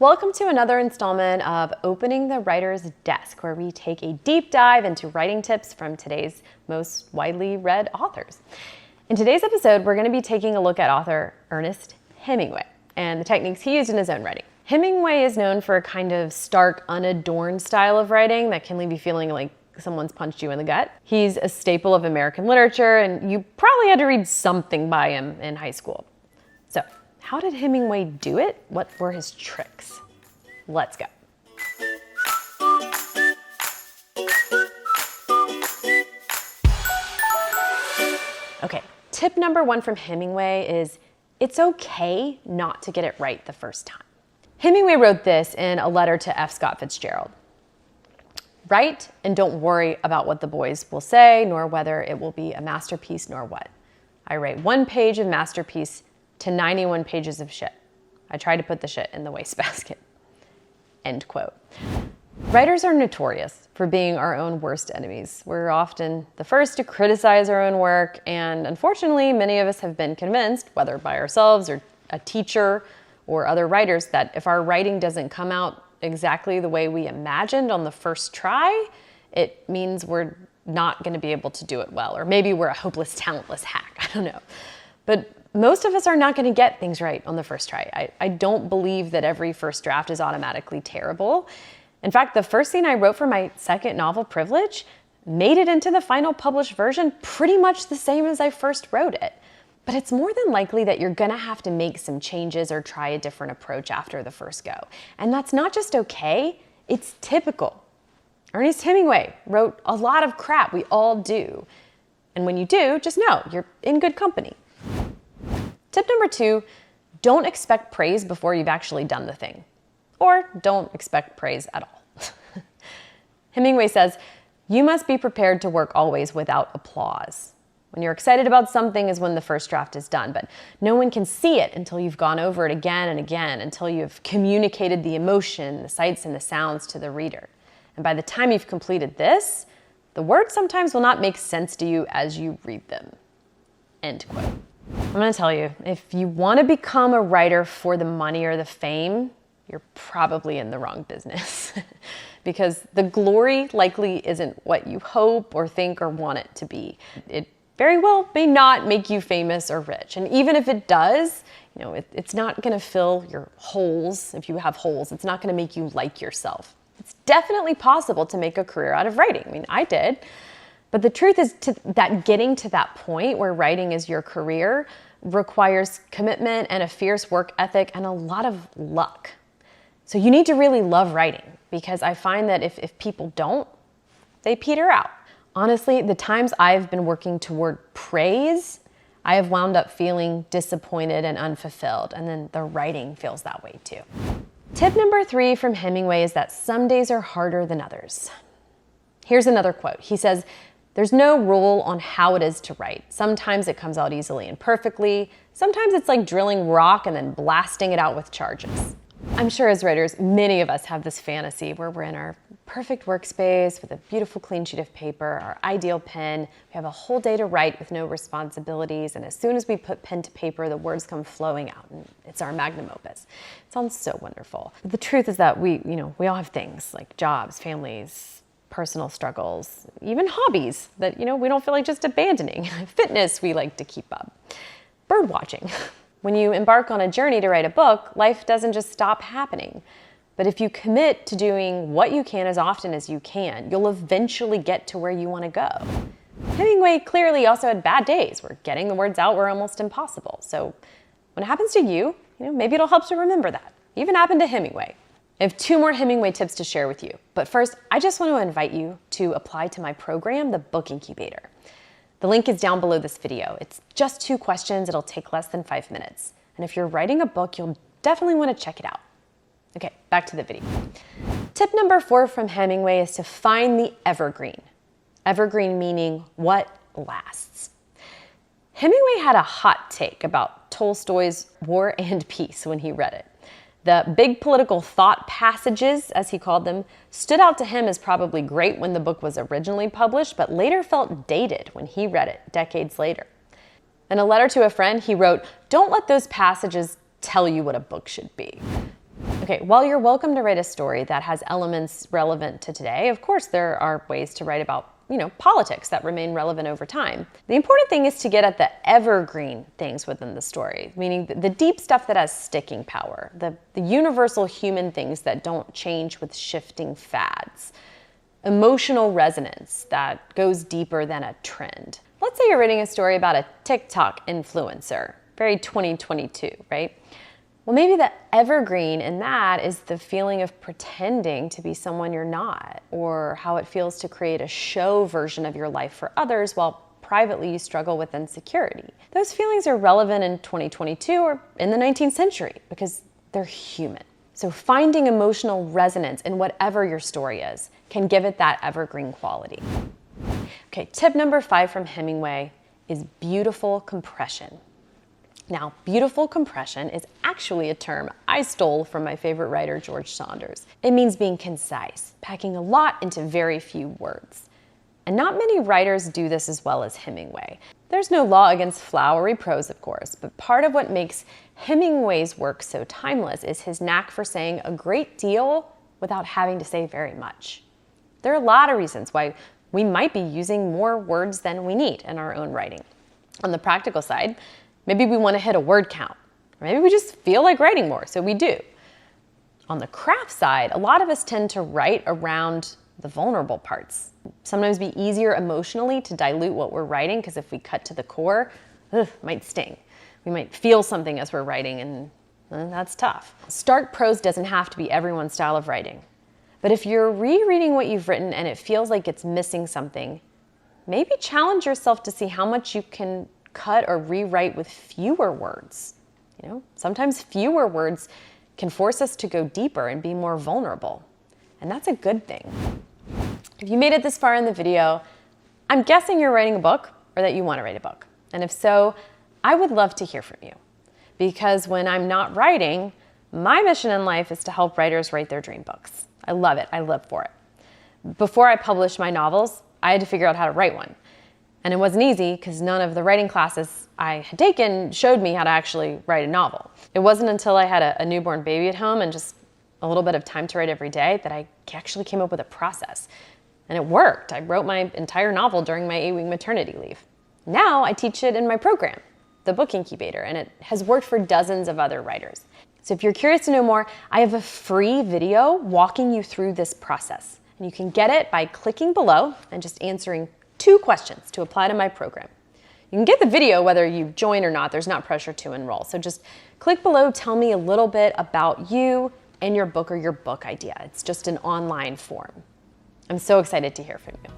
Welcome to another installment of Opening the Writer's Desk, where we take a deep dive into writing tips from today's most widely read authors. In today's episode, we're going to be taking a look at author Ernest Hemingway and the techniques he used in his own writing. Hemingway is known for a kind of stark, unadorned style of writing that can leave you feeling like someone's punched you in the gut. He's a staple of American literature, and you probably had to read something by him in high school. So, how did Hemingway do it? What were his tricks? Let's go. Okay, tip number one from Hemingway is it's okay not to get it right the first time. Hemingway wrote this in a letter to F. Scott Fitzgerald. Write and don't worry about what the boys will say, nor whether it will be a masterpiece, nor what. I write 1 page of masterpiece to 91 pages of shit. I try to put the shit in the wastebasket. End quote. Writers are notorious for being our own worst enemies. We're often the first to criticize our own work, and unfortunately, many of us have been convinced, whether by ourselves or a teacher or other writers, that if our writing doesn't come out exactly the way we imagined on the first try, it means we're not going to be able to do it well, or maybe we're a hopeless, talentless hack. I don't know. But most of us are not going to get things right on the first try. I don't believe that every first draft is automatically terrible. In fact, the first scene I wrote for my second novel, Privilege, made it into the final published version pretty much the same as I first wrote it. But it's more than likely that you're gonna have to make some changes or try a different approach after the first go. And that's not just okay, it's typical. Ernest Hemingway wrote a lot of crap, we all do. And when you do, just know you're in good company. Tip number 2, don't expect praise before you've actually done the thing. Or don't expect praise at all. Hemingway says, you must be prepared to work always without applause. When you're excited about something is when the first draft is done, but no one can see it until you've gone over it again and again, until you've communicated the emotion, the sights and the sounds to the reader. And by the time you've completed this, the words sometimes will not make sense to you as you read them. End quote. I'm gonna tell you, if you wanna become a writer for the money or the fame, you're probably in the wrong business. Because the glory likely isn't what you hope or think or want it to be. It very well may not make you famous or rich. And even if it does, it's not gonna fill your holes. If you have holes, it's not gonna make you like yourself. It's definitely possible to make a career out of writing. I mean, I did. But the truth is that getting to that point where writing is your career requires commitment and a fierce work ethic and a lot of luck. So you need to really love writing, because I find that if people don't, they peter out. Honestly, the times I've been working toward praise, I have wound up feeling disappointed and unfulfilled, and then the writing feels that way too. Tip number 3 from Hemingway is that some days are harder than others. Here's another quote. He says, there's no rule on how it is to write. Sometimes it comes out easily and perfectly. Sometimes it's like drilling rock and then blasting it out with charges. I'm sure as writers, many of us have this fantasy where we're in our perfect workspace with a beautiful clean sheet of paper, our ideal pen. We have a whole day to write with no responsibilities, and as soon as we put pen to paper, the words come flowing out, and it's our magnum opus. It sounds so wonderful. But the truth is that we all have things like jobs, families, personal struggles, even hobbies that we don't feel like just abandoning. Fitness we like to keep up. Bird watching. When you embark on a journey to write a book, life doesn't just stop happening. But if you commit to doing what you can as often as you can, you'll eventually get to where you want to go. Hemingway clearly also had bad days where getting the words out were almost impossible. So when it happens to you, maybe it'll help to remember that. It even happened to Hemingway. I have 2 more Hemingway tips to share with you. But first, I just want to invite you to apply to my program, the Book Incubator. The link is down below this video. It's just 2 questions. It'll take less than 5 minutes. And if you're writing a book, you'll definitely want to check it out. Okay, back to the video. Tip number 4 from Hemingway is to find the evergreen. Evergreen meaning what lasts. Hemingway had a hot take about Tolstoy's War and Peace when he read it. The big political thought passages, as he called them, stood out to him as probably great when the book was originally published, but later felt dated when he read it decades later. In a letter to a friend, he wrote, "Don't let those passages tell you what a book should be." Okay, while you're welcome to write a story that has elements relevant to today, of course there are ways to write about, politics that remain relevant over time. The important thing is to get at the evergreen things within the story, meaning the deep stuff that has sticking power, the universal human things that don't change with shifting fads, emotional resonance that goes deeper than a trend. Let's say you're writing a story about a TikTok influencer, very 2022, right? Well, maybe the evergreen in that is the feeling of pretending to be someone you're not, or how it feels to create a show version of your life for others while privately you struggle with insecurity. Those feelings are relevant in 2022 or in the 19th century because they're human. So finding emotional resonance in whatever your story is can give it that evergreen quality. Okay, tip number 5 from Hemingway is beautiful compression. Now, beautiful compression is actually a term I stole from my favorite writer, George Saunders. It means being concise, packing a lot into very few words. And not many writers do this as well as Hemingway. There's no law against flowery prose, of course, but part of what makes Hemingway's work so timeless is his knack for saying a great deal without having to say very much. There are a lot of reasons why we might be using more words than we need in our own writing. On the practical side, maybe we want to hit a word count, or maybe we just feel like writing more, so we do. On the craft side, a lot of us tend to write around the vulnerable parts. Sometimes it'd be easier emotionally to dilute what we're writing, because if we cut to the core, it might sting. We might feel something as we're writing, and that's tough. Stark prose doesn't have to be everyone's style of writing. But if you're rereading what you've written and it feels like it's missing something, maybe challenge yourself to see how much you can cut or rewrite with fewer words. Sometimes fewer words can force us to go deeper and be more vulnerable. And that's a good thing. If you made it this far in the video, I'm guessing you're writing a book or that you want to write a book. And if so, I would love to hear from you. Because when I'm not writing, my mission in life is to help writers write their dream books. I love it. I live for it. Before I published my novels, I had to figure out how to write one. And it wasn't easy because none of the writing classes I had taken showed me how to actually write a novel. It wasn't until I had a newborn baby at home and just a little bit of time to write every day that I actually came up with a process. And it worked. I wrote my entire novel during my 8-week maternity leave. Now I teach it in my program, the Book Incubator, and it has worked for dozens of other writers. So if you're curious to know more, I have a free video walking you through this process. And you can get it by clicking below and just answering 2 questions to apply to my program. You can get the video whether you join or not. There's not pressure to enroll. So just click below, tell me a little bit about you and your book or your book idea. It's just an online form. I'm so excited to hear from you.